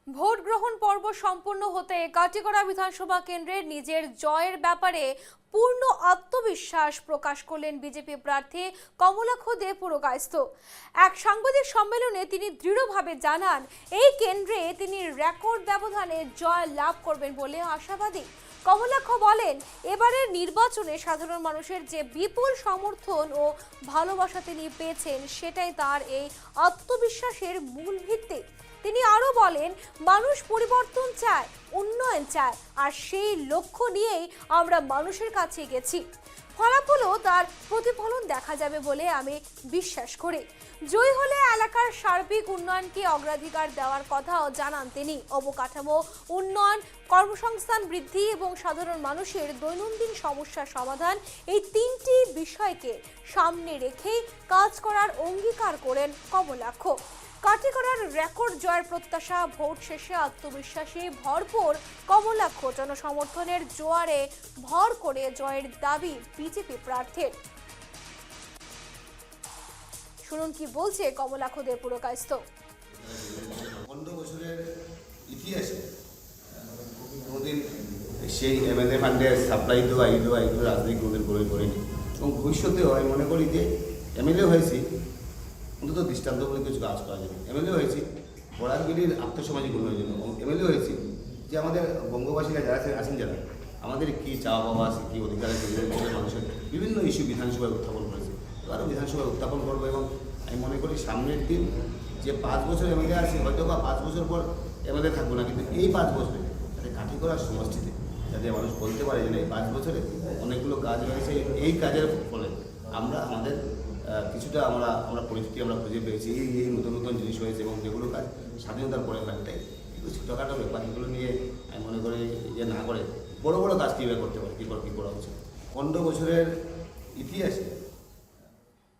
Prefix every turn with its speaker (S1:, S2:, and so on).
S1: Vote গ্রহণ পর্ব সম্পন্ন হতে কাটিগড়া বিধানসভা কেন্দ্রের নিজের জয়ের ব্যাপারে পূর্ণ আত্মবিশ্বাস প্রকাশ করলেন বিজেপি প্রার্থী কমলাক্ষ দে পুরকায়স্থ। এক সাংবাদিক সম্মেলনে তিনি দৃঢ়ভাবে জানান, এই কেন্দ্রে তিনি রেকর্ড ব্যবধানে জয় লাভ করবেন বলে আশাবাদী। কমলাক্ষ বলেন, এবারের নির্বাচনে সাধারণ মানুষের যে বিপুল সমর্থন ও ভালোবাসা তিনি পেয়েছেন, সেটাই তার এই আত্মবিশ্বাসের মূল ভিত্তি। তিনি আরো বলেন, মানুষ পরিবর্তন চায়, উন্নয়ন চায়, আর সেই লক্ষ্য নিয়েই আমরা মানুষের কাছে গেছি। ফলাফলও তার প্রতিফলন দেখা যাবে বলে আমি বিশ্বাস করি। জয়ী হলে এলাকার সার্বিক উন্নয়নকে অগ্রাধিকার দেওয়ার কথাও জানান তিনি। অবকাঠামো উন্নয়ন, কর্মসংস্থান বৃদ্ধি এবং সাধারণ মানুষের দৈনন্দিন সমস্যা সমাধান, এই তিনটি বিষয়কে সামনে রেখেই কাজ করার অঙ্গীকার করেন কমলাক্ষ। কাটিগড়ার রেকর্ড জয়ের প্রত্যাশা, ভোট শেষে আত্মবিশ্বাসে ভরপুর কমলাক্ষ জনসমর্থনের জোয়ারে ভর করে জয়ের দাবি বিজেপি প্রার্থীর। শুনুন কি বলছে কমলাক্ষ দে পুরকায়স্থ।
S2: 15 বছরের ইতিহাসে কোনোদিন সেই এমএলএ ফান্ডের সাপ্লাই দেওয়া এইগুলো রাজনীতি কোনোদিন করিনি, এবং ভবিষ্যতেও আমি মনে করি যে এমএলএ হয়েছি অন্তত দৃষ্টান্তমূলক কিছু কাজ করা যাবে। এমএলএ হয়েছি বরাকগিরির আর্থসামাজিক উন্নয়নের জন্য, এমএলএ হয়েছি যে আমাদের বঙ্গবাসীরা যারা আছেন, যারা আমাদের কী চাওয়া পাওয়া আছে, কী অধিকার আছে, মানুষের বিভিন্ন ইস্যু বিধানসভায় উত্থাপন করেছে, আরও বিধানসভায় উত্থাপন করবো। এবং আমি মনে করি সামনের দিন যে 5 বছর এমএলএ আছে, হয়তো বা 5 বছর পর এমএলএ থাকবো না, কিন্তু এই 5 বছরে যাতে কাটিগড়ার সমষ্টিতে যাতে মানুষ বলতে পারে যে এই 5 বছরে অনেকগুলো কাজ হয়েছে, এই কাজের ফলে আমরা আমাদের কিছুটা আমরা পরিস্থিতি আমরা খুঁজে পেয়েছি, এই নতুন নতুন জিনিস হয়েছে, এবং যেগুলো কাজ স্বাধীনতার পরে অনেকটাই কিন্তু ছোটোখাটো ব্যাপার, এগুলো নিয়ে আমি মনে করি যে না করে বড় বড় কাজ কীভাবে করতে পারে, কী করা উচিত। 15 বছরের ইতিহাসে